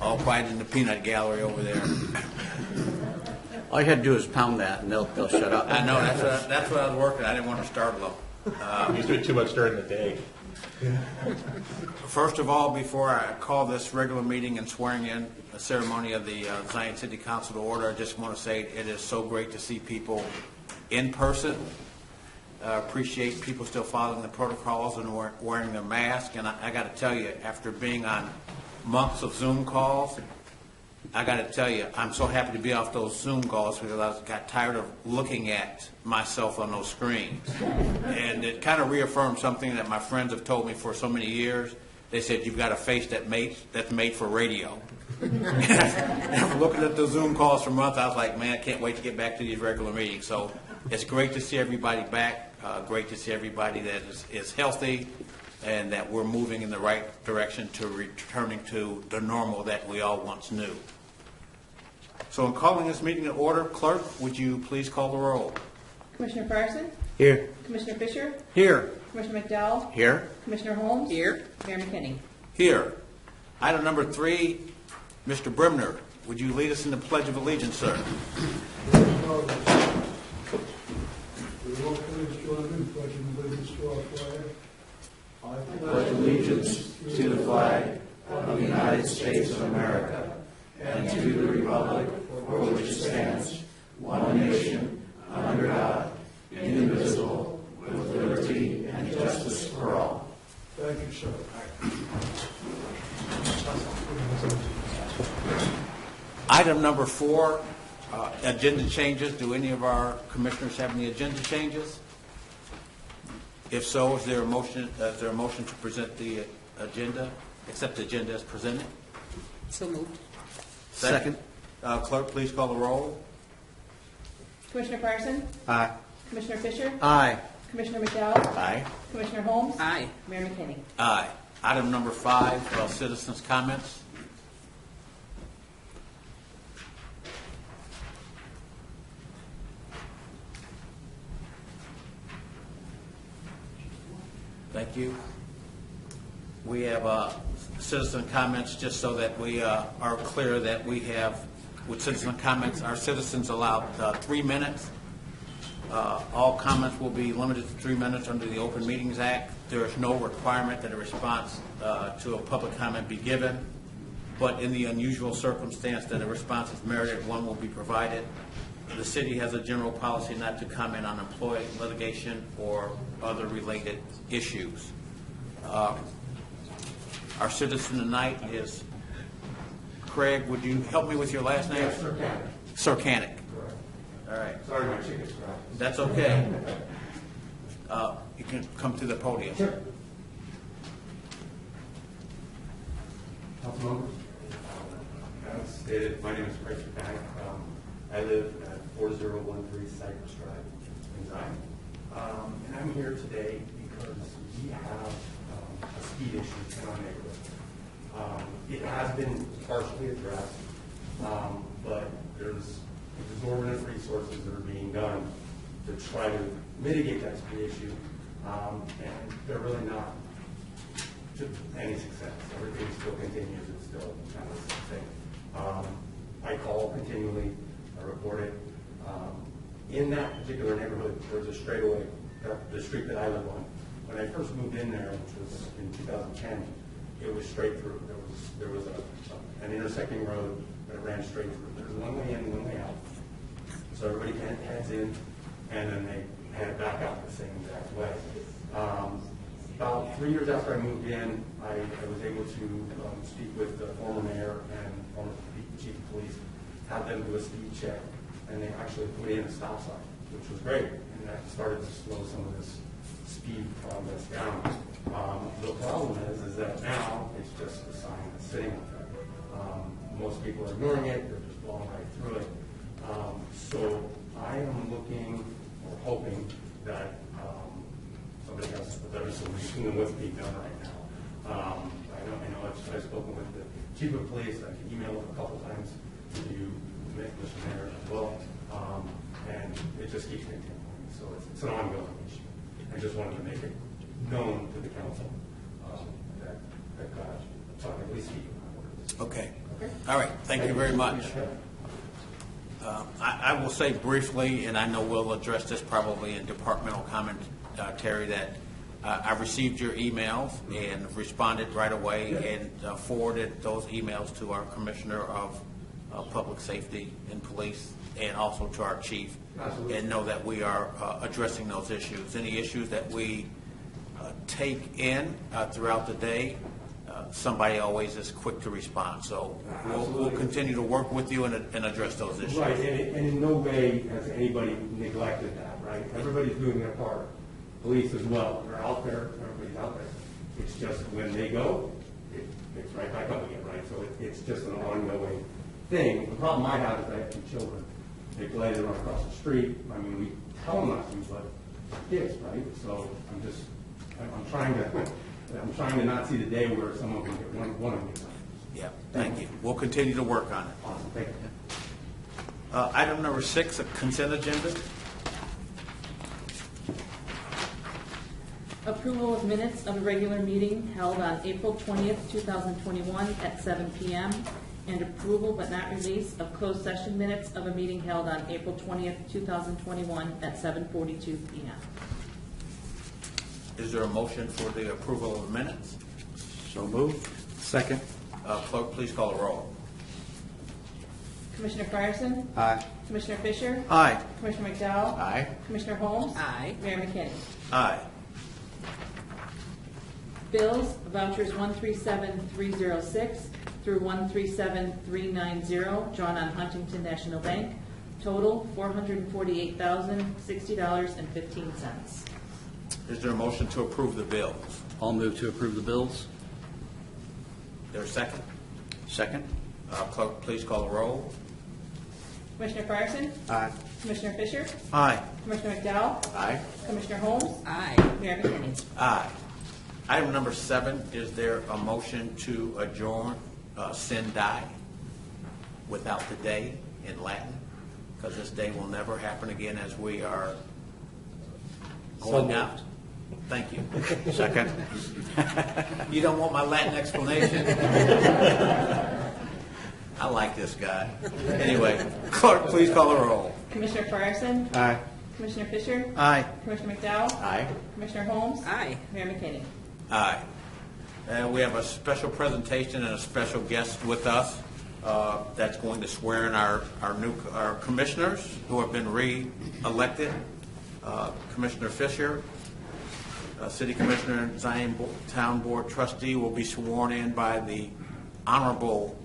all quiet in the peanut gallery over there. All you had to do is pound that, and they'll shut up. I know, that's what I was working. I didn't want to startle them. He's doing too much during the day. First of all, before I call this regular meeting and swearing in a ceremony of the Zion City Council to order, I just want to say it is so great to see people in person. Appreciate people still following the protocols and wearing their mask. And I got to tell you, after being on months of Zoom calls, I got to tell you, I'm so happy to be off those Zoom calls because I got tired of looking at myself on those screens. And it kind of reaffirmed something that my friends have told me for so many years. They said, you've got a face that's made for radio. And looking at the Zoom calls for months, I was like, man, I can't wait to get back to these regular meetings. So it's great to see everybody back. Great to see everybody that is healthy and that we're moving in the right direction to returning to the normal that we all once knew. So in calling this meeting to order, Clerk, would you please call the roll? Commissioner Farson? Here. Commissioner Fisher? Here. Commissioner McDowell? Here. Commissioner Holmes? Here. Mayor McKinney? Here. Item number 3, Mr. Brimner, would you lead us in the Pledge of Allegiance, sir? I pledge allegiance to the flag of the United States of America and to the republic for which it stands, one nation, under God, indivisible, with liberty and justice for all. Thank you, sir. Item number 4, agenda changes. Do any of our commissioners have any agenda changes? If so, is there a motion to present the agenda, accept the agenda as presented? So moved. Second. Clerk, please call the roll. Commissioner Farson? Aye. Commissioner Fisher? Aye. Commissioner McDowell? Aye. Commissioner Holmes? Aye. Mayor McKinney? Aye. Item number 5, citizens' comments. Thank you. We have citizen comments just so that we are clear that we have, with citizen comments, our citizens allowed 3 minutes. All comments will be limited to 3 minutes under the Open Meetings Act. There is no requirement that a response to a public comment be given, but in the unusual circumstance that a response is merited, one will be provided. The city has a general policy not to comment on employee litigation or other related issues. Our citizen tonight is Craig. Would you help me with your last name? Yes, Circanic. Correct. All right. Sorry, my chicken's fried. That's okay. You can come to the podium. Sure. Councilmember? As stated, my name is Craig Panic. I live at 4013 Cypress Drive in Zion. And I'm here today because we have a speed issue in our neighborhood. It has been partially addressed, but there's exorbitant resources that are being done to try to mitigate that speed issue, and they're really not to any success. Everything still continues. It's still kind of the same thing. I call continually. I report it. In that particular neighborhood, there's a straightaway, the street that I live on. When I first moved in there, which was in 2010, it was straight through. There was an intersecting road that ran straight through. There was one way in, one way out. So everybody kind of heads in, and then they head back out the same exact way. About 3 years after I moved in, I was able to speak with the former mayor and former chief of police, have them do a speed check, and they actually put in a stop sign, which was great, and that started to slow some of this speed progress down. The problem is that now it's just a sign that's sitting up there. Most people are ignoring it; they're just blowing right through it. So I am looking or hoping that somebody has a better solution than what's being done right now. I know I've spoken with the chief of police. I've emailed him a couple times to you, Mr. Mayor, as well, and it just keeps continuing. So it's an ongoing issue. I just wanted to make it known to the council that God, at least speak about it. Okay. All right, thank you very much. I will say briefly, and I know we'll address this probably in departmental commentary, that I received your emails and responded right away and forwarded those emails to our Commissioner of Public Safety and Police and also to our chief. Absolutely. And know that we are addressing those issues. Any issues that we take in throughout the day, somebody always is quick to respond. So we'll continue to work with you and address those issues. Right, and in no way has anybody neglected that, right? Everybody's doing their part. Police as well. They're out there, everybody's out there. It's just when they go, it picks right back up again, right? So it's just an ongoing thing. The problem I have is I have 2 children. They play, they run across the street. I mean, we tell them not to, but kids, right? So I'm trying to not see the day where someone can get one of these. Yeah, thank you. We'll continue to work on it. Awesome, thank you. Item number 6, a consent agenda. Approval of minutes of a regular meeting held on April 20th, 2021 at 7 p.m. and approval but not release of closed session minutes of a meeting held on April 20th, 2021 at 7:42 p.m. Is there a motion for the approval of minutes? So moved. Second. Clerk, please call the roll. Commissioner Fryerson? Aye. Commissioner Fisher? Aye. Commissioner McDowell? Aye. Commissioner Holmes? Aye. Mayor McKinney? Aye. Bills, vouchers 137306 through 137390, drawn on Huntington National Bank. Total $448,060.15. Is there a motion to approve the bills? I'll move to approve the bills. Is there a second? Second. Clerk, please call the roll. Commissioner Fryerson? Aye. Commissioner Fisher? Aye. Commissioner McDowell? Aye. Commissioner Holmes? Aye. Mayor McKinney? Aye. Item number 7, is there a motion to adjourn sin die without the day in Latin? Because this day will never happen again as we are going out. Thank you. Second. You don't want my Latin explanation? I like this guy. Anyway, clerk, please call the roll. Commissioner Fryerson? Aye. Commissioner Fisher? Aye. Commissioner McDowell? Aye. Commissioner Holmes? Aye. Mayor McKinney? Aye. We have a special presentation and a special guest with us that's going to swear in our commissioners who have been re-elected. Commissioner Fisher, City Commissioner and Zion Town Board Trustee, will be sworn in by the Honorable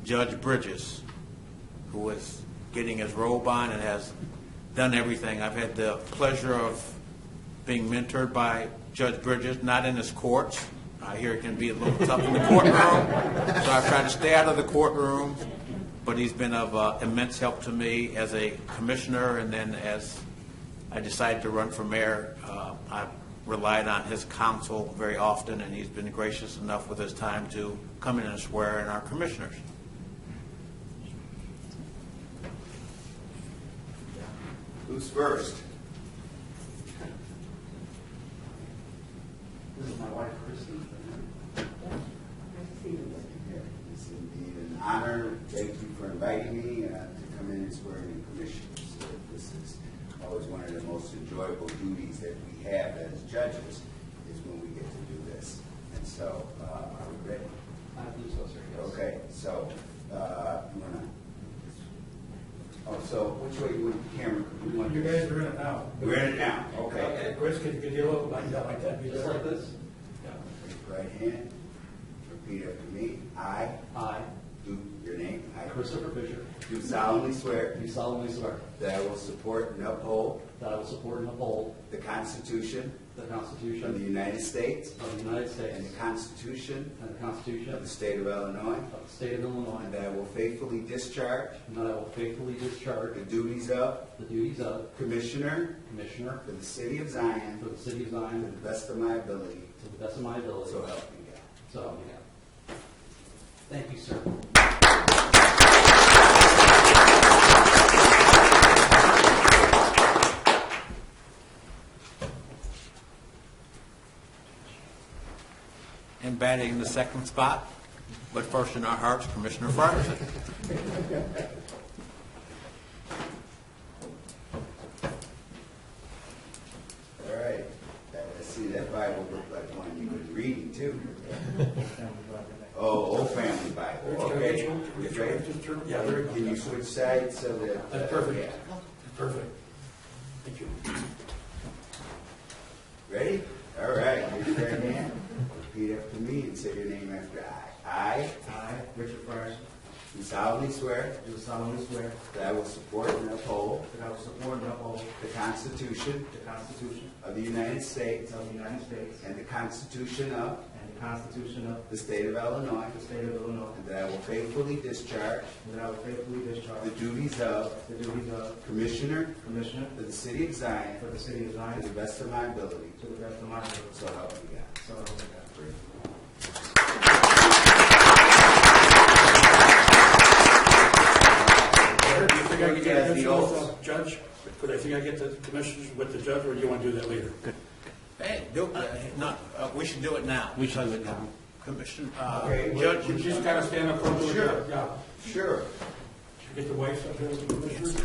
Judge Bridges, who is getting his robe on and has done everything. I've had the pleasure of being mentored by Judge Bridges, not in his courts. I hear it can be a little tough in the courtroom, so I've tried to stay out of the courtroom, but he's been of immense help to me as a commissioner, and then as I decided to run for mayor, I relied on his counsel very often, and he's been gracious enough with his time to come in and swear in our commissioners. Who's first? This is my wife, Christy. It's indeed an honor. Thank you for inviting me to come in and swear in commissioners. This is always one of the most enjoyable duties that we have as judges, is when we get to do this. And so, are we ready? I believe so, sir. Yes. Okay, so, you wanna, so which way you want the camera? You want You this? guys are in it now. We're in it now, okay. Chris, could you do it like that? Just like this? Raise your right hand. Repeat after me. I, I, do your name. I Christopher Fisher, do solemnly swear do solemnly swear that I will support and uphold that I will support and uphold the Constitution the of the Constitution United States of the United States and the Constitution and the Constitution of the of State of Illinois, the State of Illinois, and that I will faithfully discharge and that I will faithfully discharge the duties of the duties of Commissioner Commissioner for the City of Zion for the City of to Zion the best of my ability, to the best of my ability. so help me God. So help me God. Thank you, sir. And batting in the second spot, But first in our hearts, Commissioner Fryerson. All right. I see that Bible looked like one you was reading too. Oh, Old Family Bible. Okay. Yeah, very good. Can you switch sides so that? That's perfect. Yeah. That's perfect. Thank you. Ready? All right. Raise your right hand. Repeat after me and say your name after I. I, Richard Fryerson, Do solemnly swear do solemnly swear that I will support and uphold that I will support and uphold the Constitution the Constitution of the United States of the United States and the Constitution of and the Constitution of the State of Illinois, the State of Illinois, and that I will faithfully discharge and that I will faithfully discharge the duties of the duties of Commissioner Commissioner of the City of Zion for the City of to Zion the best of my ability. to the best of my ability. So help me God. So help me God. Do you think I can get As a the picture oath. with the judge? Could I think I get the commissioners with the judge, or do you want to do that later? Hey, we should do it now. We should do it now. Commissioner, Okay, Judge, Would you just kind of stand up front? Sure. Yeah. Sure. Should we get the wives up here with the commissioners?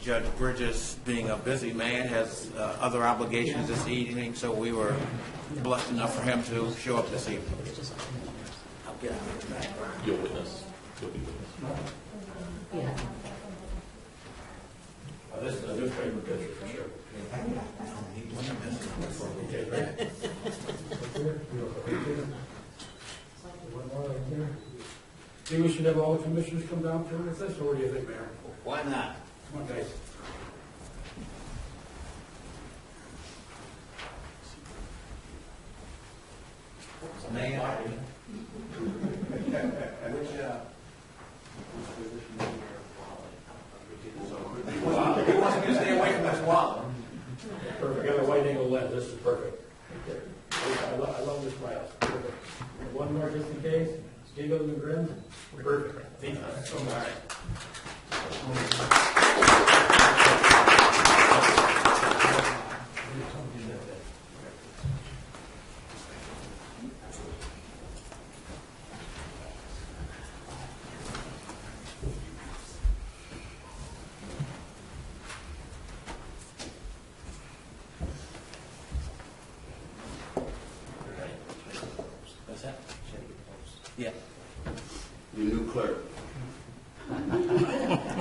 Judge Bridges, being a busy man, has other obligations this evening, so we were blessed enough for him to show up this evening. I'll get out of the background. You'll witness. You'll be witness. This is a newspaper picture for sure. Okay, great. Think we should have all the commissioners come down to with us, or what do you think, Mayor? Why not? Come on, guys. He wants me to stay away from this wall. Perfect. Got a wide angle lens. This is perfect. I love this glass. Perfect. One more just in case. Giggles and grins. Perfect. Thank you. All right. What's that? Yeah. Your new clerk.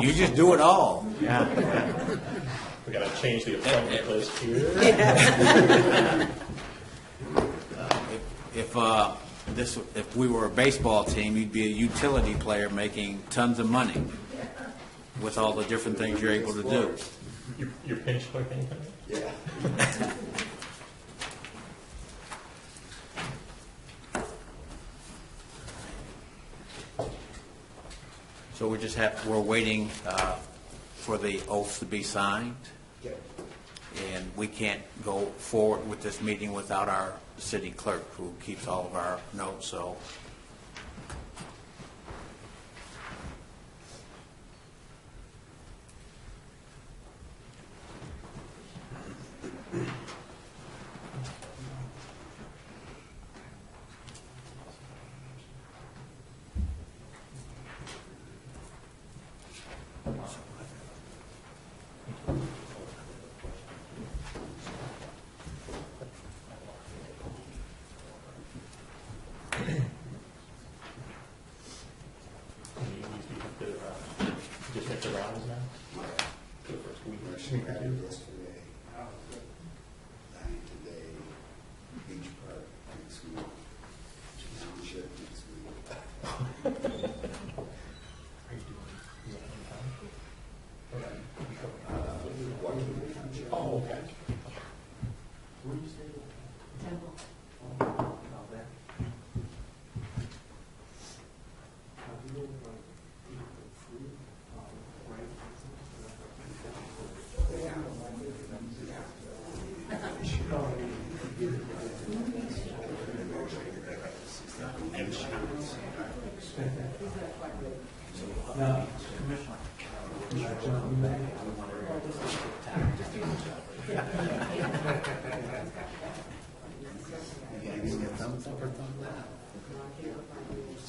You just do it all. We gotta change the appointment list here. If we were a baseball team, you'd be a utility player making tons of money with all the different things you're able to do. Your pinch clicking. Yeah. So we're waiting for the oaths to be signed, Okay. and we can't go forward with this meeting without our city clerk, who keeps all of our notes, so. Just hit the rounds now. For the first week or She had two. it yesterday. Zion today. Beach Park next week. Township next week. Are you doing? Is that in town? Washington Township. Oh, okay. Where do you stay? Temple. Out there. Do you know, food, right? never thought of that.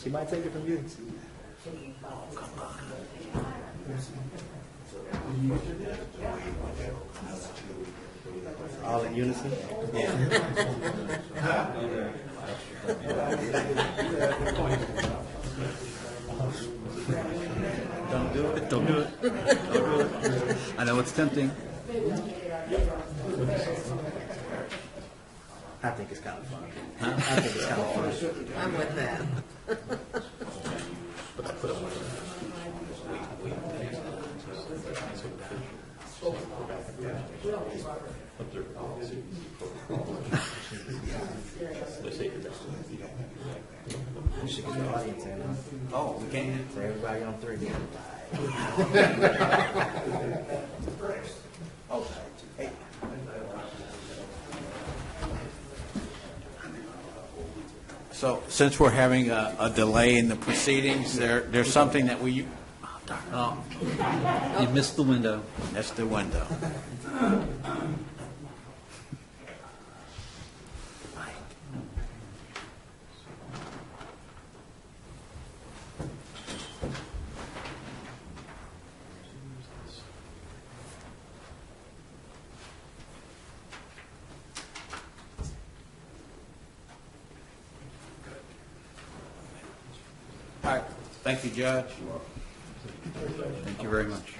She might take it from you. All in unison? Don't do it. Don't do it. Don't do it. I know it's tempting. I think it's kind of fun. I think it's kind of fun. I'm with that. You should get the audience in, huh? Oh, we can't. So everybody on three. So since we're having a delay in the proceedings, there's something that we, Oh, you missed the window. that's the window. All right, thank you, Judge. Thank you very much.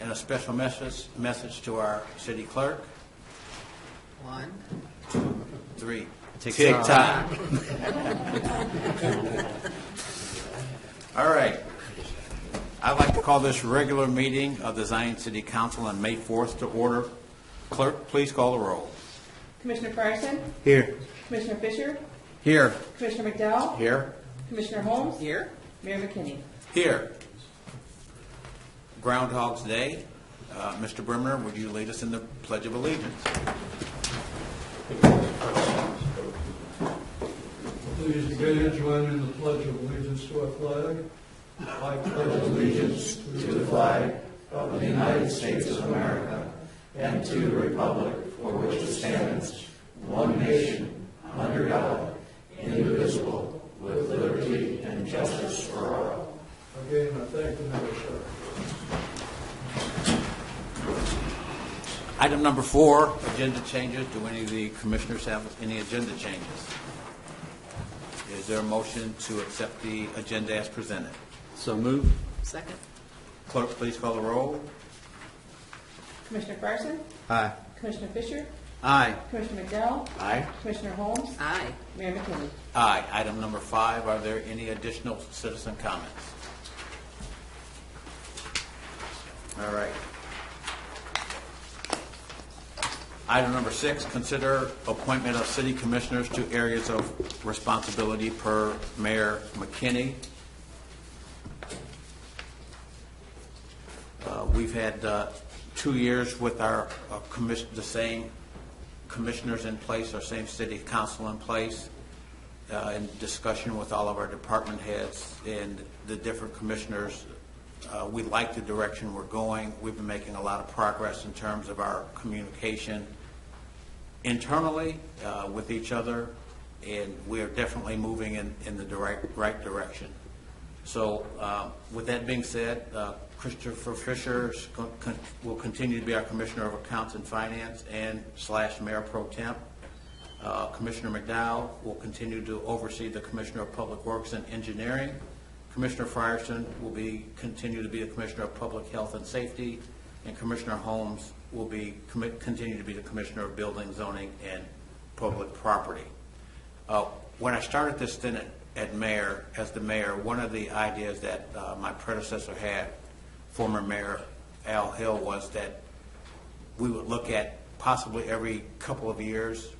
And a special message to our city clerk. 1, 3. Tick-tock. All right. I'd like to call this regular meeting of the Zion City Council on May 4th to order. Clerk, please call the roll. Commissioner Fryerson? Here. Commissioner Fisher? Here. Commissioner McDowell? Here. Commissioner Holmes? here. Mayor McKinney? Here. Groundhog's Day. Mr. Brimmer, would you lead us in the Pledge of Allegiance? Please begin, join in the Pledge of Allegiance to our flag. I pledge allegiance to the flag of the United States of America and to the republic for which it stands, one nation, under God, indivisible, with liberty and justice for all. Again, I thank the mayor, sir. Item number 4, agenda changes. Do any of the commissioners have any agenda changes? Is there a motion to accept the agenda as presented? So move. Second. Clerk, please call the roll. Commissioner Fryerson? Aye. Commissioner Fisher? Aye. Commissioner McDowell? Aye. Commissioner Holmes? Aye. Mayor McKinney? Aye. Item number 5, are there any additional citizen comments? All right. Item number 6, consider appointment of city commissioners to areas of responsibility per Mayor McKinney. We've had 2 years with our the same commissioners in place, our same city council in place, in discussion with all of our department heads and the different commissioners. We like the direction we're going. We've been making a lot of progress in terms of our communication internally with each other, and we are definitely moving in the right direction. So with that being said, Christopher Fisher will continue to be our Commissioner of Accounts and Finance and / Mayor Pro Temp. Commissioner McDowell will continue to oversee the Commissioner of Public Works and Engineering. Commissioner Fryerson will continue to be the Commissioner of Public Health and Safety, and Commissioner Holmes will continue to be the Commissioner of Building, Zoning, and Public Property. When I started this stint as the mayor, one of the ideas that my predecessor had, former Mayor Al Hill, was that we would look at possibly every couple of years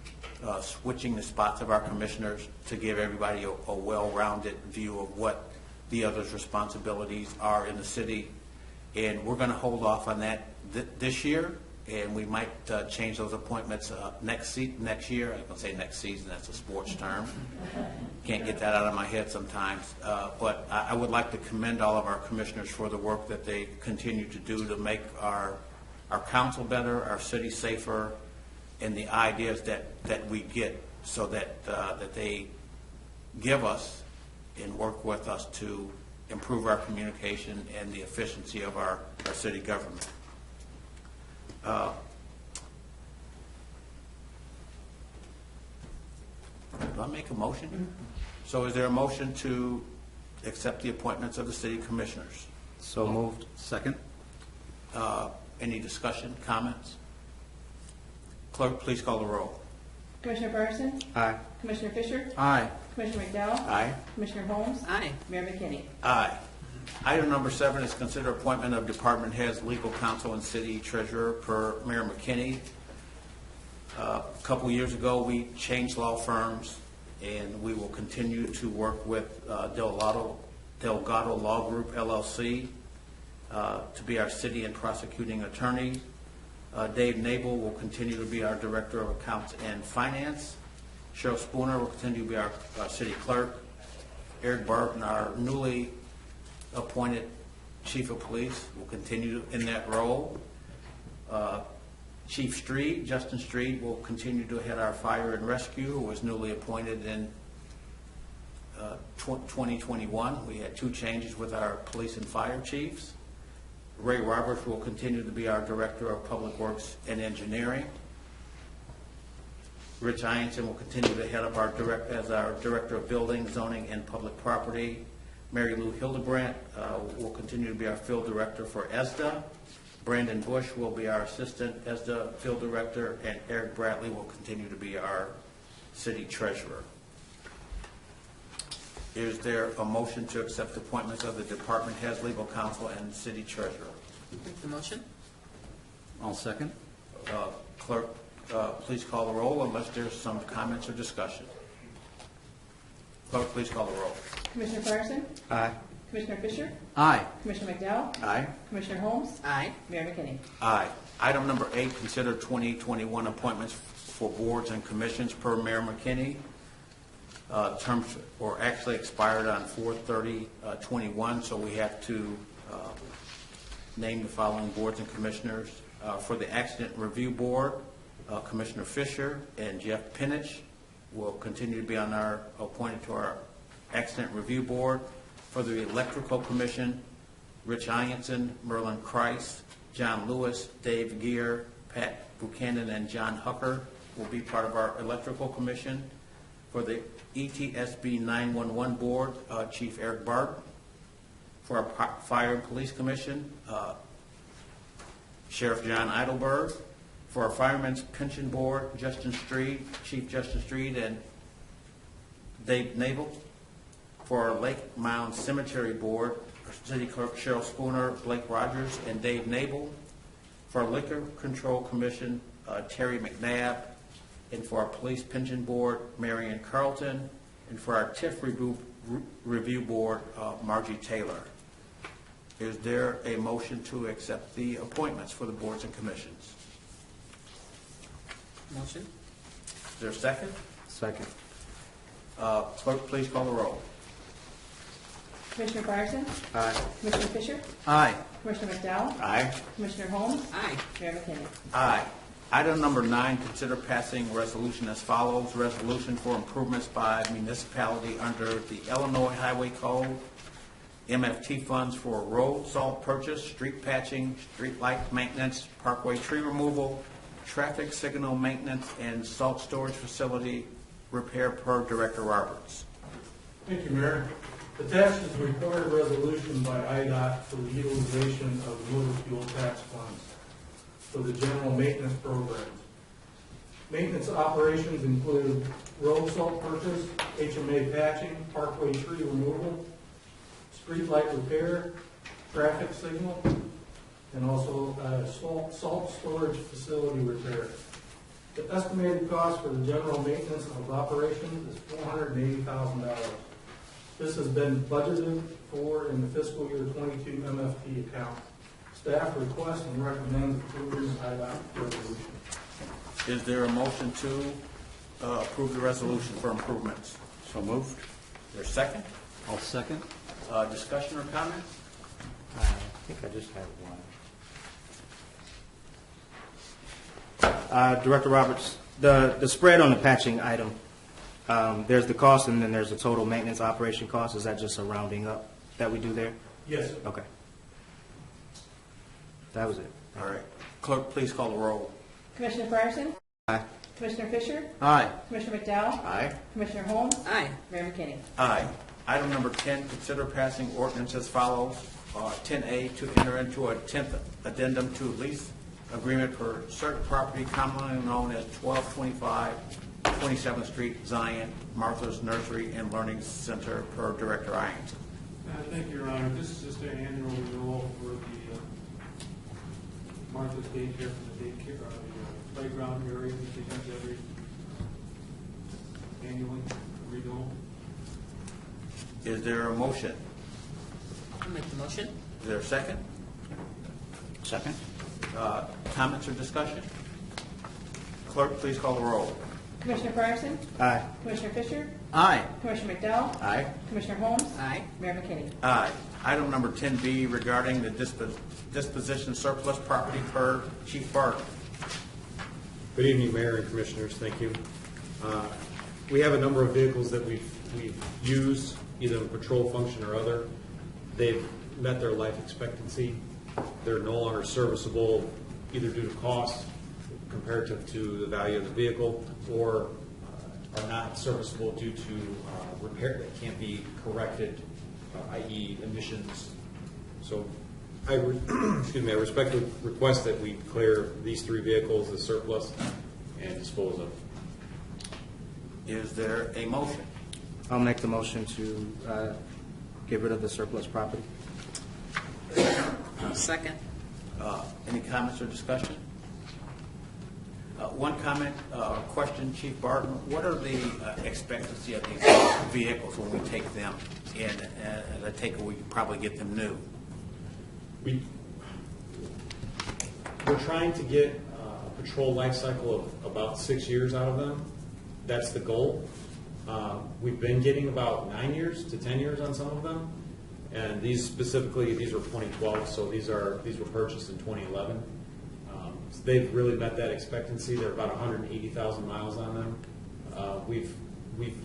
switching the spots of our commissioners to give everybody a well-rounded view of what the others' responsibilities are in the city. And we're going to hold off on that this year, and we might change those appointments next year. I was going to say next season. That's a sports term. Can't get that out of my head sometimes. But I would like to commend all of our commissioners for the work that they continue to do to make our council better, our city safer, and the ideas that we get, so that they give us and work with us to improve our communication and the efficiency of our city government. Do I make a motion? So is there a motion to accept the appointments of the city commissioners? So moved. Second. Any discussion, comments? Clerk, please call the roll. Commissioner Fryerson? Aye. Commissioner Fisher? Aye. Commissioner McDowell? Aye. Commissioner Holmes? Aye. Mayor McKinney? Aye. Item number 7 is consider appointment of department heads, legal counsel, and city treasurer per Mayor McKinney. A couple years ago, we changed law firms, and we will continue to work with Delgado Law Group, LLC, to be our city and prosecuting attorney. Dave Nabel will continue to be our Director of Accounts and Finance. Cheryl Spooner will continue to be our city clerk. Eric Barton, our newly appointed Chief of Police, will continue in that role. Chief Street, Justin Street, will continue to head our fire and rescue, who was newly appointed in 2021. We had 2 changes with our police and fire chiefs. Ray Roberts will continue to be our Director of Public Works and Engineering. Rich Ianson will continue to head up as our Director of Building, Zoning, and Public Property. Mary Lou Hildebrandt will continue to be our Field Director for ESDA. Brandon Bush will be our Assistant ESDA Field Director, and Eric Bradley will continue to be our City Treasurer. Is there a motion to accept the appointments of the department heads, legal counsel, and city treasurer? Make the motion? I'll second. Clerk, please call the roll unless there's some comments or discussion. Clerk, please call the roll. Commissioner Fryerson? Aye. Commissioner Fisher? Aye. Commissioner McDowell? Aye. Commissioner Holmes? Aye. Mayor McKinney? Aye. Item number 8, consider 2021 appointments for boards and commissions per Mayor McKinney. Terms were actually expired on 4/30/21, so we have to name the following boards and commissioners. For the Accident Review Board, Commissioner Fisher and Jeff Pinich will continue to be appointed to our Accident Review Board. For the Electrical Commission, Rich Ianson, Merlin Kreis, John Lewis, Dave Gear, Pat Buchanan, and John Hucker will be part of our Electrical Commission. For the ETSB 911 Board, Chief Eric Bart. For our Fire and Police Commission, Sheriff John Eidelberg. For our Firemen's Pension Board, Justin Street, Chief Justin Street, and Dave Nabel. For our Lake Mound Cemetery Board, City Clerk Cheryl Spooner, Blake Rogers, and Dave Nabel. For our Liquor Control Commission, Terry McNabb. And for our Police Pension Board, Marion Carlton. And for our TIF Review Board, Margie Taylor. Is there a motion to accept the appointments for the boards and commissions? Motion? Is there a second? Second. Clerk, please call the roll. Commissioner Fryerson? Aye. Commissioner Fisher? Aye. Commissioner McDowell? Aye. Commissioner Holmes? Aye. Mayor McKinney? Aye. Item number 9, consider passing resolution as follows. Resolution for improvements by municipality under the Illinois Highway Code, MFT funds for road salt purchase, street patching, street light maintenance, parkway tree removal, traffic signal maintenance, and salt storage facility repair per Director Roberts. Thank you, Mayor. Attached is a required resolution by IDOT for the utilization of motor fuel tax funds for the general maintenance programs. Maintenance operations include road salt purchase, HMA patching, parkway tree removal, street light repair, traffic signal, and also salt storage facility repair. The estimated cost for the general maintenance of operations is $480,000. This has been budgeted for in the fiscal year 22 MFT account. Staff requests and recommends approving the IDOT resolution. Is there a motion to approve the resolution for improvements? So moved. Is there a second? I'll second. Discussion or comments? I think I just have one. Director Roberts, the spread on the patching item, there's the cost and then there's the total maintenance operation cost. Is that just a rounding up that we do there? Yes. Okay. That was it. All right. Clerk, please call the roll. Commissioner Fryerson? Aye. Commissioner Fisher? Aye. Commissioner McDowell? Aye. Commissioner Holmes? Aye. Mayor McKinney? Aye. Item number 10, consider passing ordinance as follows. 10A, to enter into a 10th addendum to lease agreement for certain property commonly known as 1225 27th Street, Zion, Martha's Nursery and Learning Center, per Director Ianson. Thank you, Your Honor. This is just an annual renewal for the Martha's daycare for the daycare, the playground area that they have every annually renewal. Is there a motion? I'll make the motion. Is there a second? Second? Comments or discussion? Clerk, please call the roll. Commissioner Fryerson? Aye. Commissioner Fisher? Aye. Commissioner McDowell? Aye. Commissioner Holmes? Aye. Mayor McKinney? Aye. Item number 10B, regarding the disposition surplus property, per Chief Barton. Good evening, Mayor and Commissioners. Thank you. We have a number of vehicles that we've used, either in patrol function or other. They've met their life expectancy. They're no longer serviceable, either due to cost comparative to the value of the vehicle, or are not serviceable due to repair that can't be corrected, i.e. emissions. So I respectfully request that we declare these three vehicles as surplus and dispose of. Is there a motion? I'll make the motion to get rid of the surplus property. Second. Any comments or discussion? One comment, question, Chief Barton. What are the expectancy of these vehicles when we take them in? I take it we can probably get them new. We're trying to get a patrol life cycle of about 6 years out of them. That's the goal. We've been getting about 9 years to 10 years on some of them. And these specifically, these were 2012, so these were purchased in 2011. So they've really met that expectancy. They're about 180,000 miles on them. We've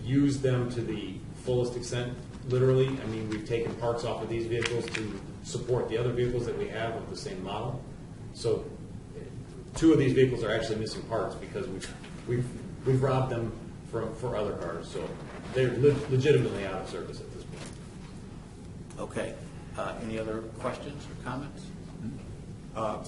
used them to the fullest extent, literally. I mean, we've taken parts off of these vehicles to support the other vehicles that we have of the same model. So 2 of these vehicles are actually missing parts because we've robbed them for other cars. So they're legitimately out of service at this point. Okay. Any other questions or comments?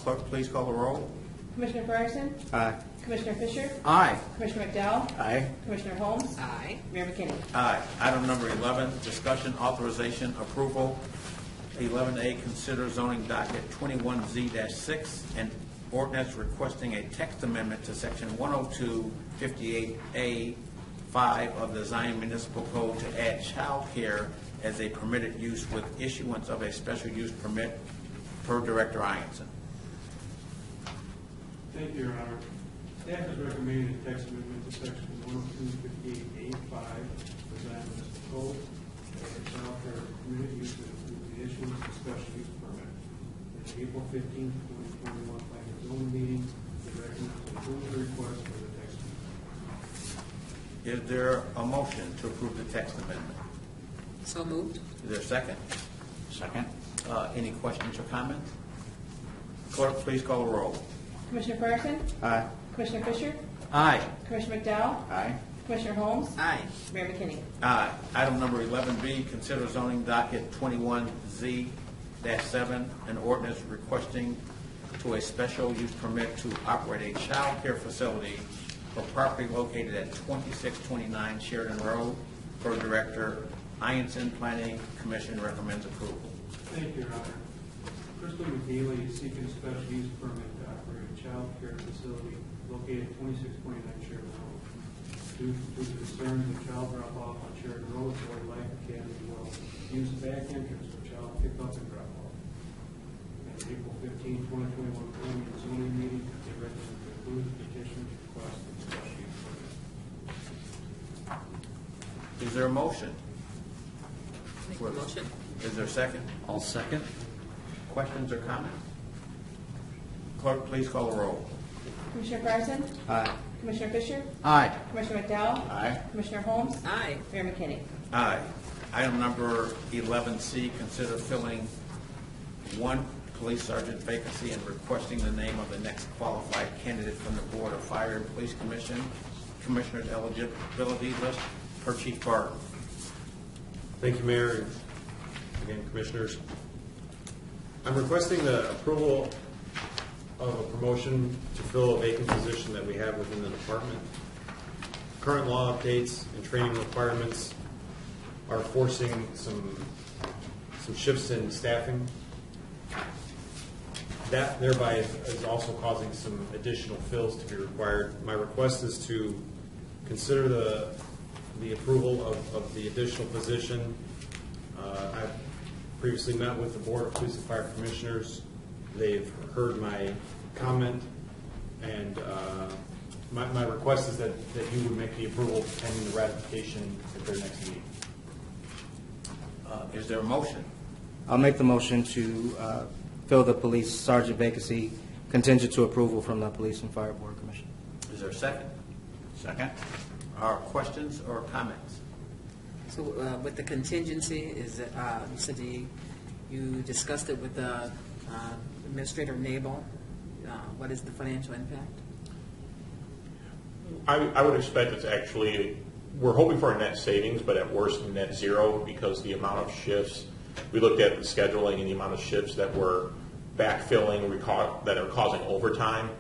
Clerk, please call the roll. Commissioner Fryerson? Aye. Commissioner Fisher? Aye. Commissioner McDowell? Aye. Commissioner Holmes? Aye. Mayor McKinney? Aye. Item number 11, discussion, authorization, approval. 11A, consider zoning docket 21Z-6 and ordinance requesting a text amendment to section 10258A 5 of the Zion Municipal Code to add child care as a permitted use with issuance of a special use permit, per Director Ianson. Thank you, Your Honor. Staff has recommended a text amendment to section 10258A5 of the Zion Municipal Code and child care permitted use with the issuance of special use permit. At the April 15, 2021 planning and zoning meeting, the recommend to approve the request for the text amendment. Is there a motion to approve the text amendment? So moved. Is there a second? Second? Any questions or comments? Clerk, please call the roll. Commissioner Fryerson? Aye. Commissioner Fisher? Aye. Commissioner McDowell? Aye. Commissioner Holmes? Aye. Mayor McKinney? Aye. Item number 11B, consider zoning docket 21Z-7, an ordinance requesting to a special use permit to operate a child care facility for property located at 2629 Sheridan Road, per Director Ianson. Planning Commission recommends approval. Thank you, Your Honor. Crystal McNeely is seeking a special use permit to operate a child care facility located at 2629 Sheridan Road. Due to the concerns of child drop-off on Sheridan Road, Boyd Life Academy will use the back entrance for child pick-up and drop-off. At the April 15, 2021 planning and zoning meeting, they recommend to approve the petition requesting special use permit. Is there a motion? Make the motion. Is there a second? All second? Questions or comments? Clerk, please call the roll. Commissioner Fryerson? Aye. Commissioner Fisher? Aye. Commissioner McDowell? Aye. Commissioner Holmes? Aye. Mayor McKinney? Aye. Item number 11C, consider filling one police sergeant vacancy and requesting the name of the next qualified candidate from the Board of Fire and Police Commissioners eligibility list per Chief Barton. Thank you, Mayor, and again, Commissioners. I'm requesting the approval of a promotion to fill a vacant position that we have within the department. Current law updates and training requirements are forcing some shifts in staffing. That thereby is also causing some additional fills to be required. My request is to consider the approval of the additional position. I've previously met with the Board of Police and Fire Commissioners. They've heard my comment, and my request is that you would make the approval pending the ratification at their next meeting. Is there a motion? I'll make the motion to fill the police sergeant vacancy contingent to approval from the Police and Fire Board Commission. Is there a second? Second. Are questions or comments? So with the contingency, is it, you said you discussed it with Administrator Nabel. What is the financial impact? I would expect it's actually, we're hoping for a net savings, but at worst net zero, because the amount of shifts, we looked at the scheduling and the amount of shifts that we're backfilling that are causing overtime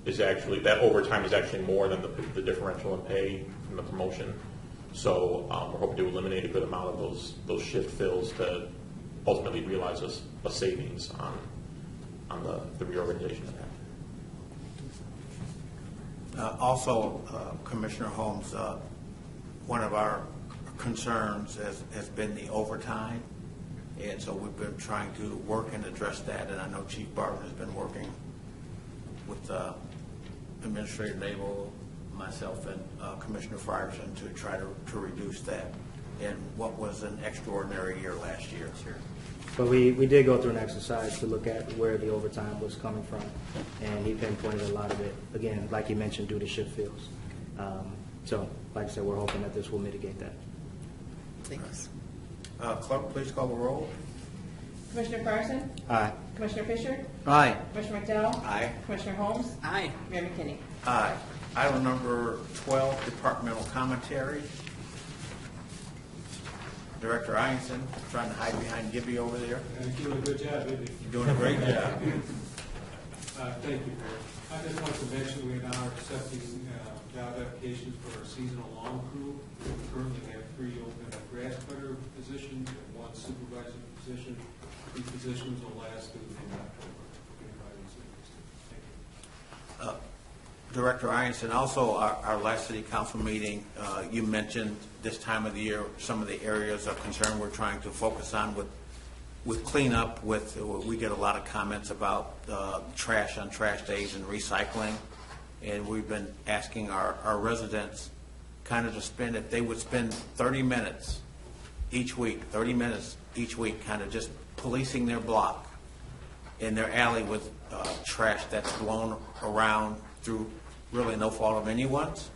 is actually, that overtime is actually more than the differential in pay from the promotion. So we're hoping to eliminate a good amount of those shift fills to ultimately realize a savings on the reorganization of that. Also, Commissioner Holmes, one of our concerns has been the overtime, and so we've been trying to work and address that, and I know Chief Barton has been working with Administrator Nabel, myself, and Commissioner Frierson to try to reduce that in what was an extraordinary year last year. Sure. But we did go through an exercise to look at where the overtime was coming from, and he pinpointed a lot of it, again, like you mentioned, due to shift fills. So, like I said, we're hoping that this will mitigate that. Thanks. Clerk, please call the roll. Commissioner Fryerson? Aye. Commissioner Fisher? Aye. Commissioner McDowell? Aye. Commissioner Holmes? Aye. Mayor McKinney? Aye. Item number 12, departmental commentary. Director Ianson, trying to hide behind Gibby over there. You're doing a good job, Libby. You're doing a great job. Thank you, Mayor. I just want to mention we now are accepting job applications for our seasonal lawn crew. We currently have 3 open grass cutter positions and 1 supervisor position. These positions will last through the end of October. If anybody's interested. Thank you. Director Ianson, also our last city council meeting, you mentioned this time of the year some of the areas of concern we're trying to focus on with cleanup. We get a lot of comments about trash on trash days and recycling, and we've been asking our residents kind of to spend, if they would spend 30 minutes each week, kind of just policing their block in their alley with trash that's blown around through really no fault of anyone's,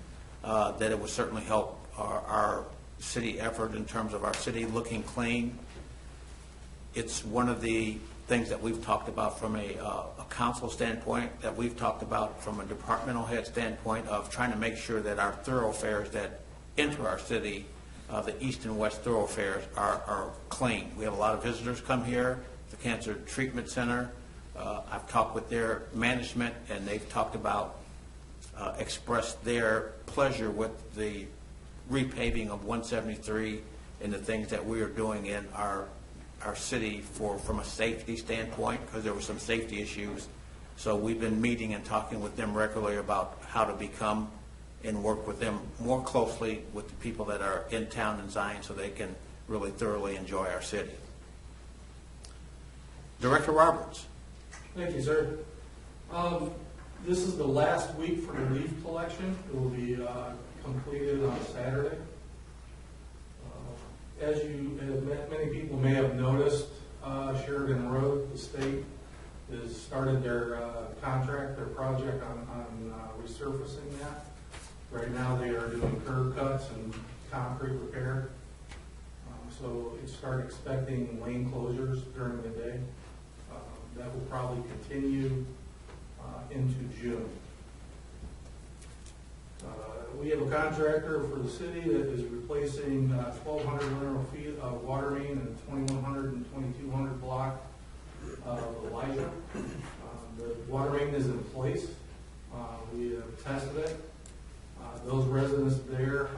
that it would certainly help our city effort in terms of our city looking clean. It's one of the things that we've talked about from a council standpoint, that we've talked about from a departmental head standpoint of trying to make sure that our thoroughfares that enter our city, the east and west thoroughfares, are clean. We have a lot of visitors come here, the Cancer Treatment Center. I've talked with their management, and they've talked about, expressed their pleasure with the repaving of 173 and the things that we are doing in our city from a safety standpoint, because there were some safety issues. So we've been meeting and talking with them regularly about how to become and work with them more closely with the people that are in town in Zion so they can really thoroughly enjoy our city. Director Roberts. Thank you, sir. This is the last week for the leaf collection. It will be completed on Saturday. As many people may have noticed, Sheridan Road, the state has started their contract, their project on resurfacing that. Right now, they are doing curb cuts and concrete repair. So start expecting lane closures during the day. That will probably continue into June. We have a contractor for the city that is replacing 1,200 linear feet of water main and 2,100 and 2,200 block of Elijah. The water main is in place. We have tested it. Those residents there,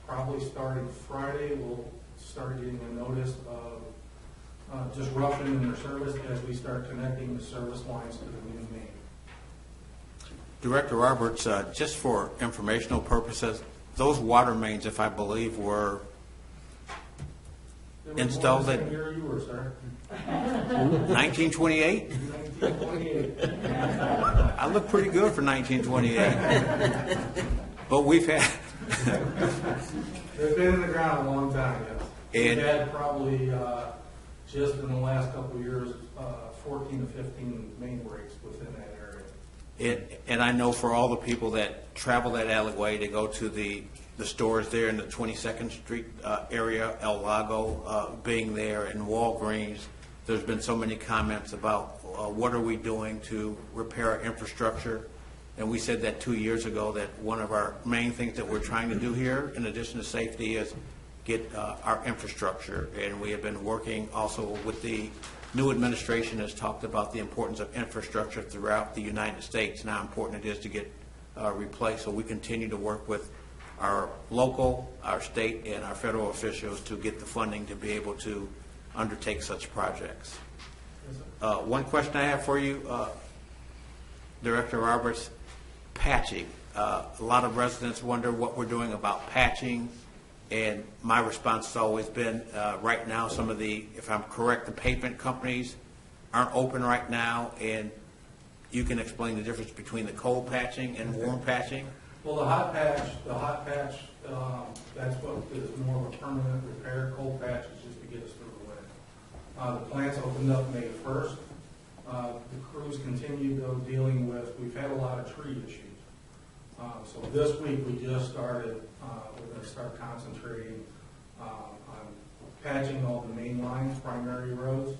probably starting Friday, will start getting a notice of disruption in their service as we start connecting the service lines to the new main. Director Roberts, just for informational purposes, those water mains, if I believe, were installed in Here you were, sir. 1928? 1928. I look pretty good for 1928. But we've had... They've been in the ground a long time, yes. And- We've had probably, just in the last couple of years, 14 to 15 main breaks within that area. And I know for all the people that travel that alleyway to go to the stores there in the 22nd Street area, El Lago being there, and Walgreens, there's been so many comments about what are we doing to repair our infrastructure. And we said that 2 years ago, that one of our main things that we're trying to do here, in addition to safety, is get our infrastructure. And we have been working also with the new administration has talked about the importance of infrastructure throughout the United States and how important it is to get replaced. So we continue to work with our local, our state, and our federal officials to get the funding to be able to undertake such projects. One question I have for you, Director Roberts, patching. A lot of residents wonder what we're doing about patching. And my response has always been, right now, some of the, if I'm correct, the pavement companies aren't open right now, and you can explain the difference between the cold patching and warm patching? Well, the hot patch, that's what is more of a permanent repair. Cold patch is just to get us through the winter. The plant's opened up May 1st. The crews continue, though, dealing with, we've had a lot of tree issues. So this week, we just started, we're going to start concentrating on patching all the main lines, primary roads,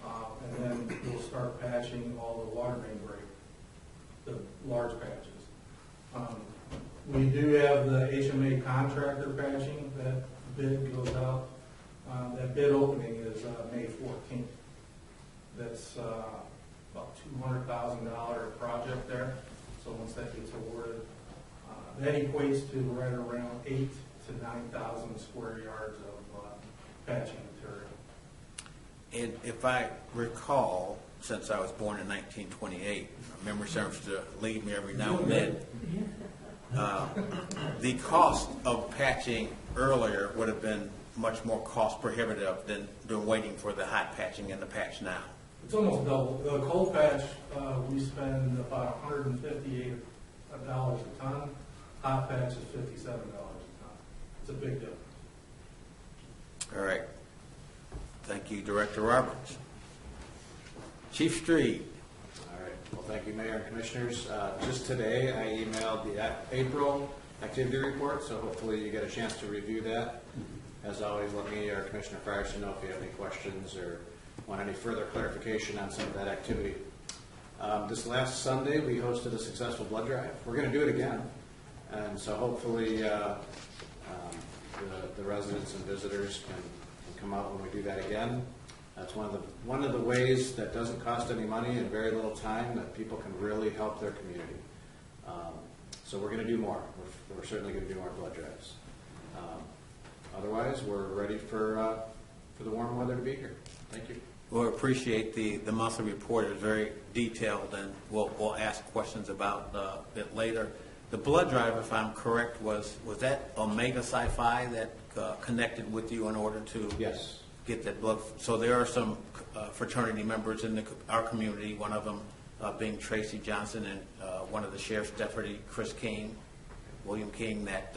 and then we'll start patching all the water main break, the large patches. We do have the HMA contractor patching. That bid goes out. That bid opening is May 14th. That's about $200,000 project there. So once that gets awarded, that equates to right around 8,000 to 9,000 square yards of patching material. And if I recall, since I was born in 1928, memory serves to lead me every now and then, the cost of patching earlier would have been much more cost prohibitive than waiting for the hot patching and the patch now. It's almost double. The cold patch, we spend about $158 a ton. Hot patch is $57 a ton. It's a big difference. All right. Thank you, Director Roberts. Chief Street. All right. Well, thank you, Mayor and Commissioners. Just today, I emailed the April activity report, so hopefully you get a chance to review that. As always, let me or Commissioner Fryerson know if you have any questions or want any further clarification on some of that activity. This last Sunday, we hosted a successful blood drive. We're going to do it again, and so hopefully the residents and visitors can come out when we do that again. That's one of the ways that doesn't cost any money and very little time that people can really help their community. So we're going to do more. We're certainly going to do more blood drives. Otherwise, we're ready for the warm weather to be here. Thank you. We'll appreciate the monthly report. It's very detailed, and we'll ask questions about it later. The blood drive, if I'm correct, was that Omega Sci-Fi that connected with you in order to Yes. get that blood? So there are some fraternity members in our community, one of them being Tracy Johnson, and one of the sheriff's deputy, William King, that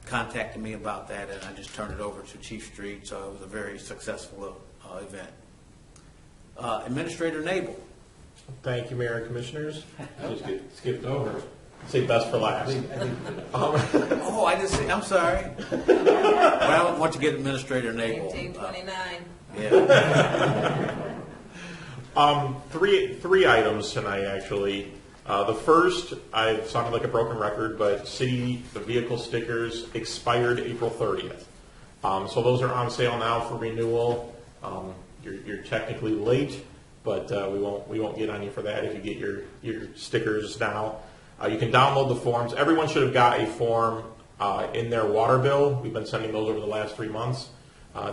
contacted me about that, and I just turned it over to Chief Street, so it was a very successful event. Administrator Nabel. Thank you, Mayor and Commissioners. Just skipped over. Say best for last. Oh, I didn't see, I'm sorry. Well, once you get Administrator Nabel. 1929. Yeah. Three items tonight, actually. The first, I've sounded like a broken record, but the vehicle stickers expired April 30th. So those are on sale now for renewal. You're technically late, but we won't get on you for that if you get your stickers now. You can download the forms. Everyone should have got a form in their water bill. We've been sending those over the last 3 months,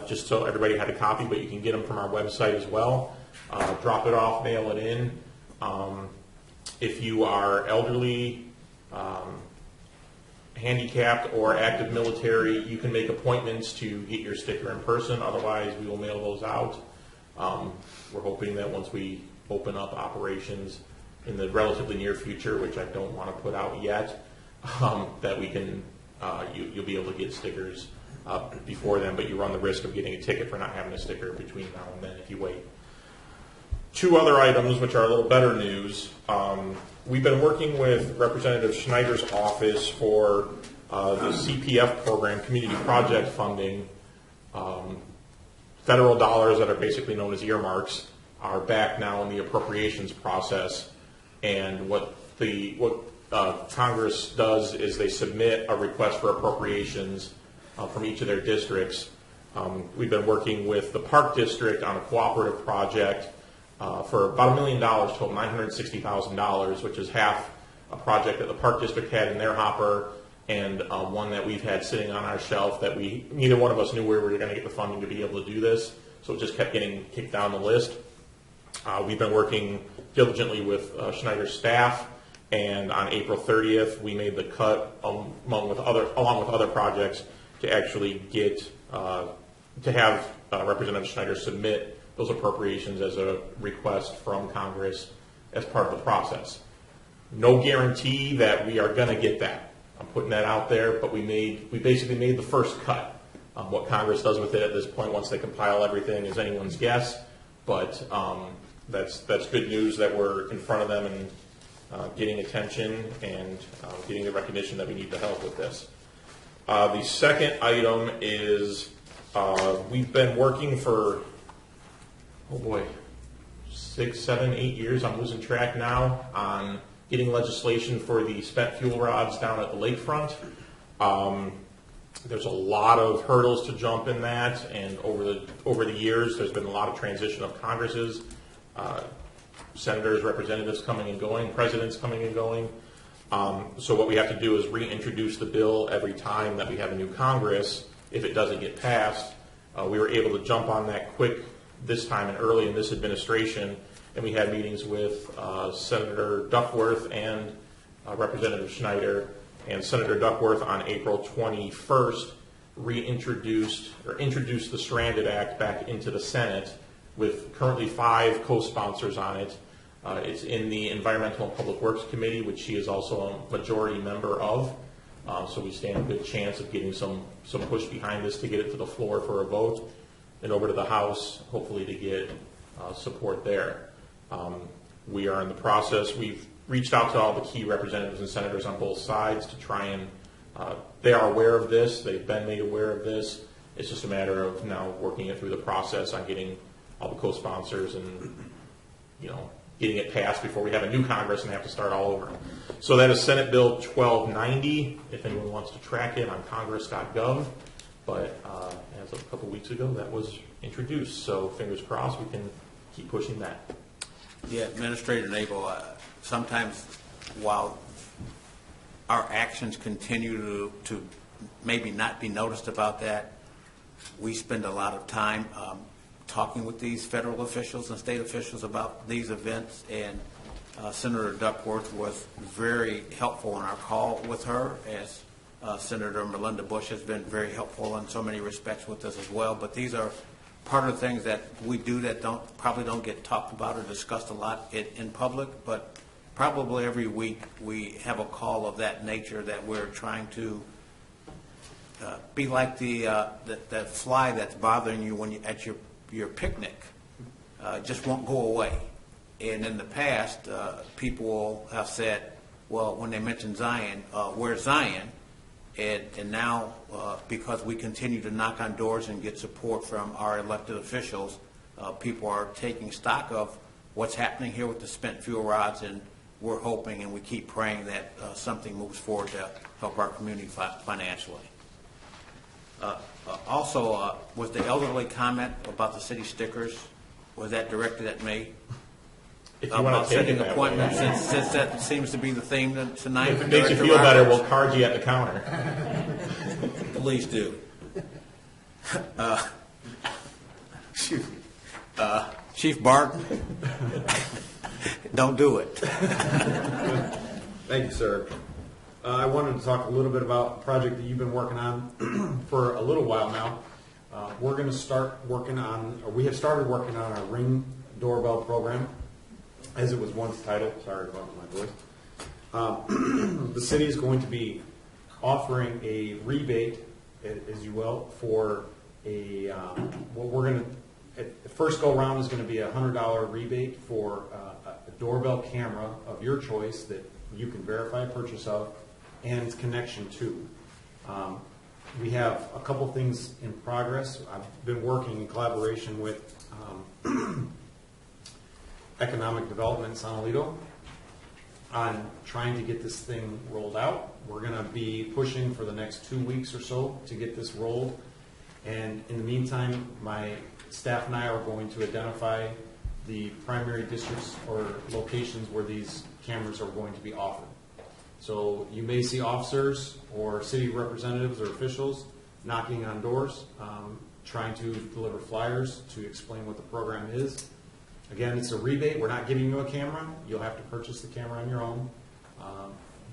just so everybody had a copy, but you can get them from our website as well. Drop it off, mail it in. If you are elderly, handicapped, or active military, you can make appointments to get your sticker in person. Otherwise, we will mail those out. We're hoping that once we open up operations in the relatively near future, which I don't want to put out yet, that we can, you'll be able to get stickers before then, but you run the risk of getting a ticket for not having a sticker between now and then if you wait. Two other items, which are a little better news. We've been working with Representative Schneider's office for the CPF program, Community Project Funding. Federal dollars that are basically known as earmarks are back now in the appropriations process. And what Congress does is they submit a request for appropriations from each of their districts. We've been working with the Park District on a cooperative project for about $1 million, total $960,000, which is half a project that the Park District had in their hopper and one that we've had sitting on our shelf that neither one of us knew where we were going to get the funding to be able to do this. So it just kept getting kicked down the list. We've been working diligently with Schneider's staff, and on April 30th, we made the cut along with other projects to actually get to have Representative Schneider submit those appropriations as a request from Congress as part of the process. No guarantee that we are going to get that. I'm putting that out there, but we basically made the first cut. What Congress does with it at this point, once they compile everything, is anyone's guess. But that's good news that we're in front of them and getting attention and getting the recognition that we need the help with this. The second item is we've been working for 6, 7, 8 years. I'm losing track now on getting legislation for the spent fuel rods down at the lakefront. There's a lot of hurdles to jump in that, and over the years, there's been a lot of transition of Congresses, senators, representatives coming and going, presidents coming and going. So what we have to do is reintroduce the bill every time that we have a new Congress. If it doesn't get passed, we were able to jump on that quick this time and early in this administration, and we had meetings with Senator Duckworth and Representative Schneider. And Senator Duckworth on April 21st introduced the Stranded Act back into the Senate with currently 5 co-sponsors on it. It's in the Environmental and Public Works Committee, which she is also a majority member of. So we stand a good chance of getting some push behind this to get it to the floor for a vote and over to the House, hopefully to get support there. We are in the process. We've reached out to all the key representatives and senators on both sides to try and they are aware of this. They've been made aware of this. It's just a matter of now working it through the process on getting all the co-sponsors and getting it passed before we have a new Congress and have to start all over. So that is Senate Bill 1290, if anyone wants to track it on congress.gov. But as of a couple weeks ago, that was introduced. So fingers crossed we can keep pushing that. Yeah, Administrator Nabel, sometimes while our actions continue to maybe not be noticed about that, we spend a lot of time talking with these federal officials and state officials about these events, and Senator Duckworth was very helpful in our call with her, as Senator Melinda Bush has been very helpful in so many respects with us as well. But these are part of the things that we do that probably don't get talked about or discussed a lot in public, but probably every week we have a call of that nature that we're trying to be like the fly that's bothering you when you at your picnic. just won't go away. And in the past, people have said, well, when they mention Zion, where's Zion? And now, because we continue to knock on doors and get support from our elected officials, people are taking stock of what's happening here with the spent fuel rods, and we're hoping and we keep praying that something moves forward to help our community financially. Also, was the elderly comment about the city stickers, was that directed at me? If you want About to take it setting that appointments, way. since that seems to be the theme tonight. If it makes you Director feel better, Roberts. we'll card you at the counter. Please do. Chief Barton, don't do it. Thank you, sir. I wanted to talk a little bit about a project that you've been working on for a little while now. We're going to start working on, or we have started working on our Ring Doorbell program, as it was once titled. Sorry about my voice. The city is going to be offering a rebate, as you will, for a, what we're going to, the first go round is going to be a $100 rebate for a doorbell camera of your choice that you can verify purchase of and connection to. We have a couple things in progress. I've been working in collaboration with Economic Development in San Alito on trying to get this thing rolled out. We're going to be pushing for the next 2 weeks or so to get this rolled. And in the meantime, my staff and I are going to identify the primary districts or locations where these cameras are going to be offered. So you may see officers or city representatives or officials knocking on doors, trying to deliver flyers to explain what the program is. Again, it's a rebate. We're not giving you a camera. You'll have to purchase the camera on your own.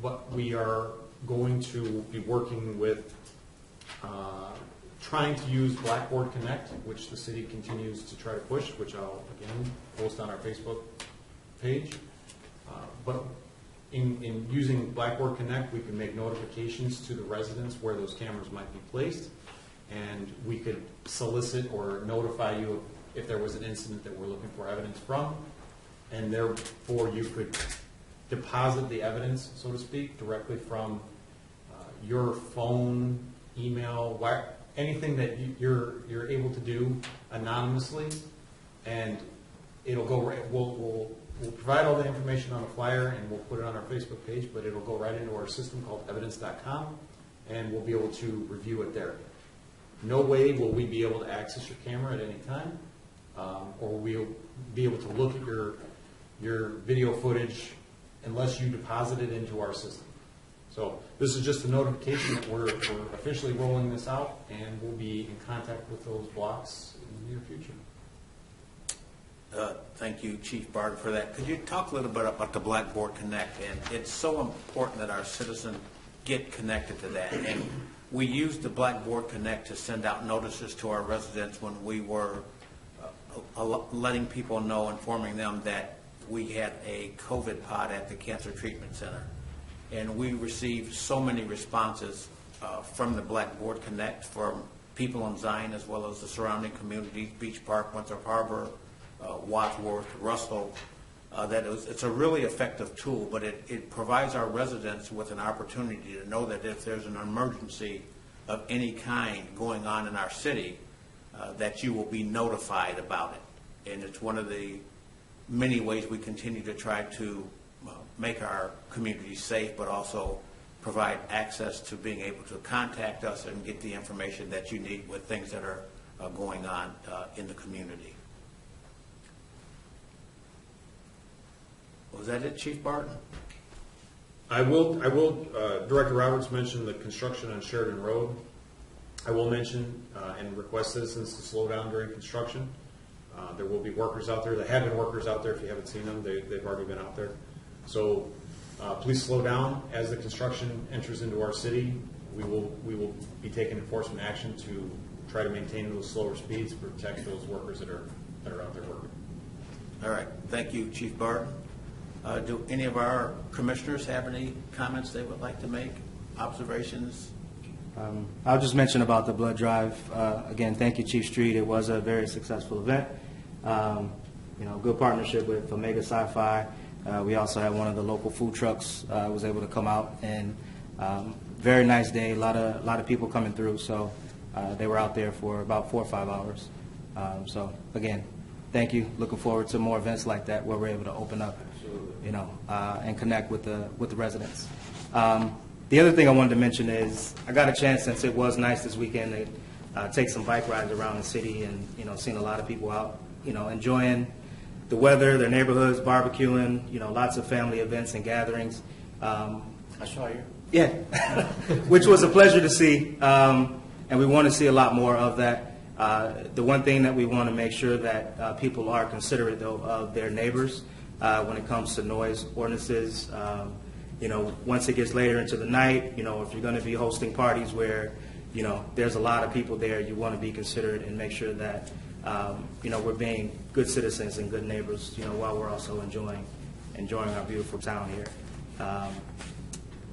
But we are going to be working with trying to use Blackboard Connect, which the city continues to try to push, which I'll, again, post on our Facebook page. But in using Blackboard Connect, we can make notifications to the residents where those cameras might be placed, and we could solicit or notify you if there was an incident that we're looking for evidence from, and therefore you could deposit the evidence, so to speak, directly from your phone, email, anything that you're able to do anonymously, and it'll go right. We'll provide all the information on a flyer and we'll put it on our Facebook page, but it'll go right into our system called evidence.com, and we'll be able to review it there. No way will we be able to access your camera at any time, or we'll be able to look at your video footage unless you deposit it into our system. So this is just a notification that we're officially rolling this out, and we'll be in contact with those blocks in the near future. Thank you, Chief Barton, for that. Could you talk a little bit about the Blackboard Connect? And it's so important that our citizens get connected to that. And we used the Blackboard Connect to send out notices to our residents when we were letting people know, informing them that we had a COVID pod at the Cancer Treatment Center. And we received so many responses from the Blackboard Connect from people in Zion as well as the surrounding communities, Beach Park, Winthrop Harbor, Wadsworth, Russell, that it's a really effective tool, but it provides our residents with an opportunity to know that if there's an emergency of any kind going on in our city, that you will be notified about it. And it's one of the many ways we continue to try to make our communities safe, but also provide access to being able to contact us and get the information that you need with things that are going on in the community. Was that it, Chief Barton? I will, Director Roberts mentioned the construction on Sheridan Road. I will mention and request citizens to slow down during construction. There will be workers out there. There have been workers out there. If you haven't seen them, they've already been out there. So please slow down as the construction enters into our city. We will be taking enforcement action to try to maintain those slower speeds, protect those workers that are out there working. All right. Thank you, Chief Barton. Do any of our commissioners have any comments they would like to make? Observations? I'll just mention about the blood drive. Again, thank you, Chief Street. It was a very successful event. good partnership with Omega Sci-Fi. We also had one of the local food trucks was able to come out, and very nice day. A lot of people coming through. So they were out there for about 4 or 5 hours. So again, thank you. Looking forward to more events like that where we're able to open up, and connect with the residents. The other thing I wanted to mention is I got a chance, since it was nice this weekend, to take some bike rides around the city, and seen a lot of people out, enjoying the weather, their neighborhoods, barbecuing, lots of family events and gatherings. I saw you. Yeah, which was a pleasure to see, and we want to see a lot more of that. The one thing that we want to make sure that people are considerate, though, of their neighbors when it comes to noise ordinances. Once it gets later into the night, if you're going to be hosting parties where, there's a lot of people there, you want to be considerate and make sure that, we're being good citizens and good neighbors, while we're also enjoying our beautiful town here.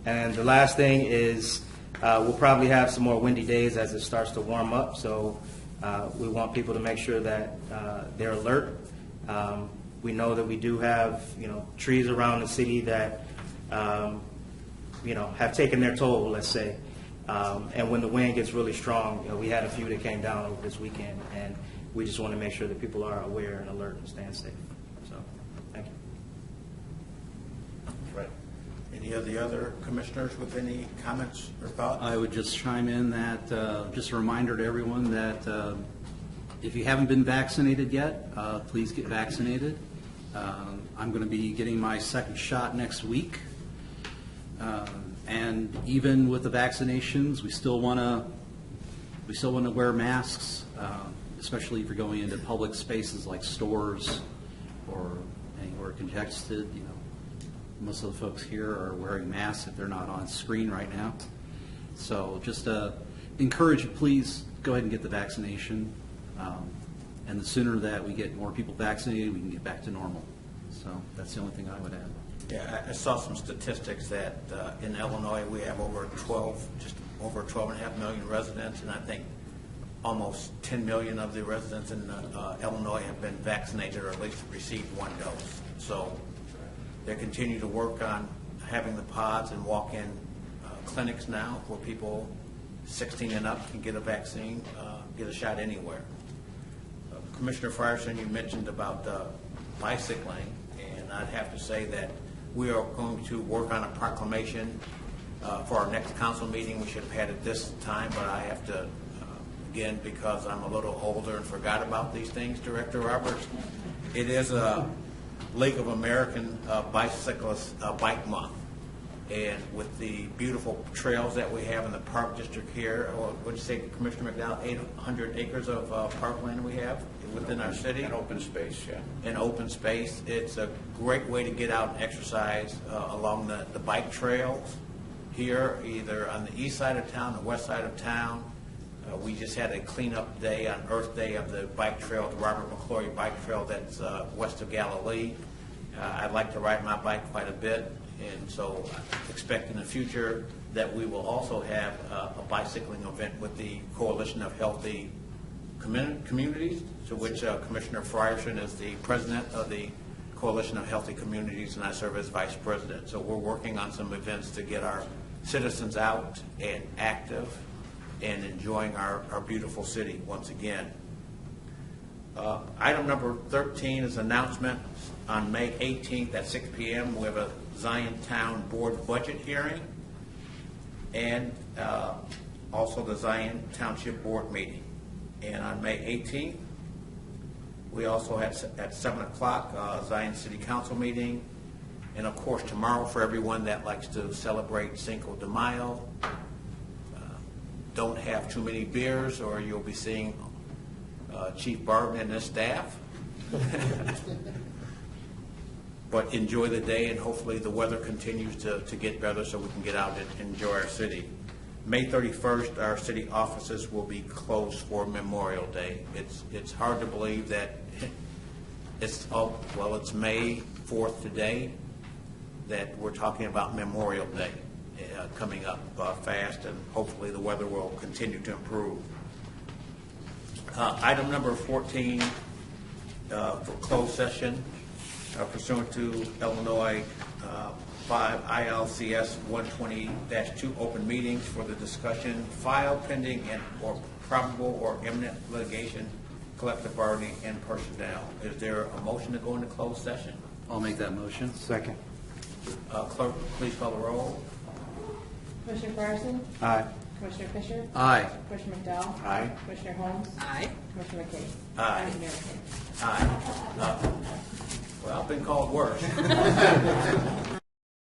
And the last thing is we'll probably have some more windy days as it starts to warm up, so we want people to make sure that they're alert. We know that we do have, trees around the city that, have taken their toll, let's say. And when the wind gets really strong, we had a few that came down over this weekend, and we just want to make sure that people are aware and alert and staying safe. So, thank you. Right. Any of the other commissioners with any comments or thoughts? I would just chime in that, just a reminder to everyone that if you haven't been vaccinated yet, please get vaccinated. I'm going to be getting my second shot next week. And even with the vaccinations, we still want to wear masks, especially if you're going into public spaces like stores or anywhere congested. Most of the folks here are wearing masks if they're not on screen right now. So just encourage you, please go ahead and get the vaccination. And the sooner that we get more people vaccinated, we can get back to normal. So that's the only thing I would add. Yeah, I saw some statistics that in Illinois we have just over 12.5 million residents, and I think almost 10 million of the residents in Illinois have been vaccinated or at least received one dose. So they continue to work on having the pods and walk-in clinics now where people 16 and up can get a vaccine, get a shot anywhere. Commissioner Frierson, you mentioned about bicycling, and I'd have to say that we are going to work on a proclamation for our next council meeting. We should have had it this time, but I have to, again, because I'm a little older and forgot about these things, Director Roberts, it is a League of American Bicyclists Bike Month. And with the beautiful trails that we have in the Park District here, or what did you say, Commissioner McDowell, 800 acres of parkland we have within our city? An open space, yeah. An open space. It's a great way to get out and exercise along the bike trails here, either on the east side of town, the west side of town. We just had a cleanup day on Earth Day of the bike trail, the Robert McClory bike trail that's west of Galilee. I'd like to ride my bike quite a bit. And so I expect in the future that we will also have a bicycling event with the Coalition of Healthy Communities, to which Commissioner Frierson is the president of the Coalition of Healthy Communities, and I serve as vice president. So we're working on some events to get our citizens out and active and enjoying our beautiful city once again. Item number 13 is announcement. On May 18th at 6 p.m. we have a Zion Town Board budget hearing, and also the Zion Township Board meeting. And on May 18th, we also have at 7 o'clock Zion City Council meeting. And of course, tomorrow, for everyone that likes to celebrate Cinco de Mayo, don't have too many beers or you'll be seeing Chief Barton and his staff. But enjoy the day, and hopefully the weather continues to get better so we can get out and enjoy our city. May 31st, our city offices will be closed for Memorial Day. It's hard to believe that it's May 4th today that we're talking about Memorial Day coming up fast, and hopefully the weather will continue to improve. Item number 14 for closed session pursuant to Illinois 5 ILCS 120-2 open meetings for the discussion, file pending and or probable or imminent litigation, collective bargaining, and personnel. Is there a motion to go into closed session? I'll make that motion. Second. Clerk, please call the roll. Commissioner Fryerson? Aye. Commissioner Fisher? Aye. Commissioner McDowell? Aye. Commissioner Holmes? Aye. Commissioner McKay? Aye. And Mayor King. Aye. Well, I've been called worse.